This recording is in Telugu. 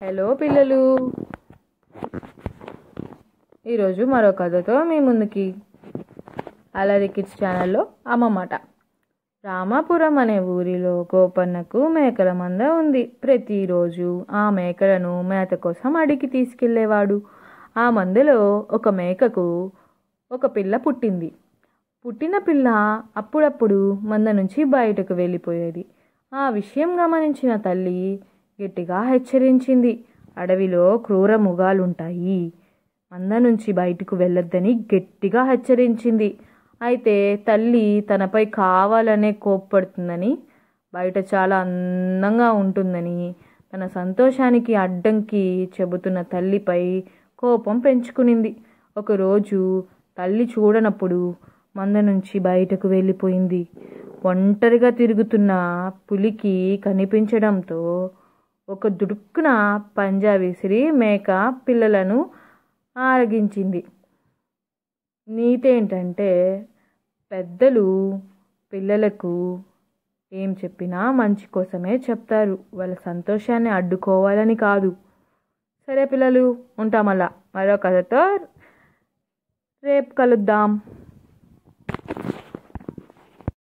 హలో పిల్లలు, ఈరోజు మరో కథతో మీ ముందుకి. అల్లరి కిడ్స్ ఛానల్లో అమ్మమాట. రామాపురం అనే ఊరిలో గోపన్నకు మేకల మంద ఉంది. ప్రతిరోజు ఆ మేకలను మేత కోసం అడిగి తీసుకెళ్లేవాడు. ఆ మందలో ఒక మేకకు ఒక పిల్ల పుట్టింది. పుట్టిన పిల్ల అప్పుడప్పుడు మంద నుంచి బయటకు వెళ్ళిపోయేది. ఆ విషయం గమనించిన తల్లి గట్టిగా హెచ్చరించింది. అడవిలో క్రూర మృగాలుంటాయి, మంద నుంచి బయటకు వెళ్ళొద్దని గట్టిగా హెచ్చరించింది. అయితే తల్లి తనపై కావాలనే కోప్పడుతుందని, బయట చాలా అందంగా ఉంటుందని, తన సంతోషానికి అడ్డంకి చెబుతున్న తల్లిపై కోపం పెంచుకునింది. ఒకరోజు తల్లి చూడనప్పుడు మంద నుంచి బయటకు వెళ్ళిపోయింది. ఒంటరిగా తిరుగుతున్న పులికి కనిపించడంతో ఒక దుడుక్కున పంజా విసిరి మేక పిల్లలను ఆరగించింది. నీతేంటంటే, పెద్దలు పిల్లలకు ఏం చెప్పినా మంచి కోసమే చెప్తారు, వాళ్ళ సంతోషాన్ని అడ్డుకోవాలని కాదు. సరే పిల్లలు, ఉంటామల్లా మరో కథతో రేపు కలుద్దాం.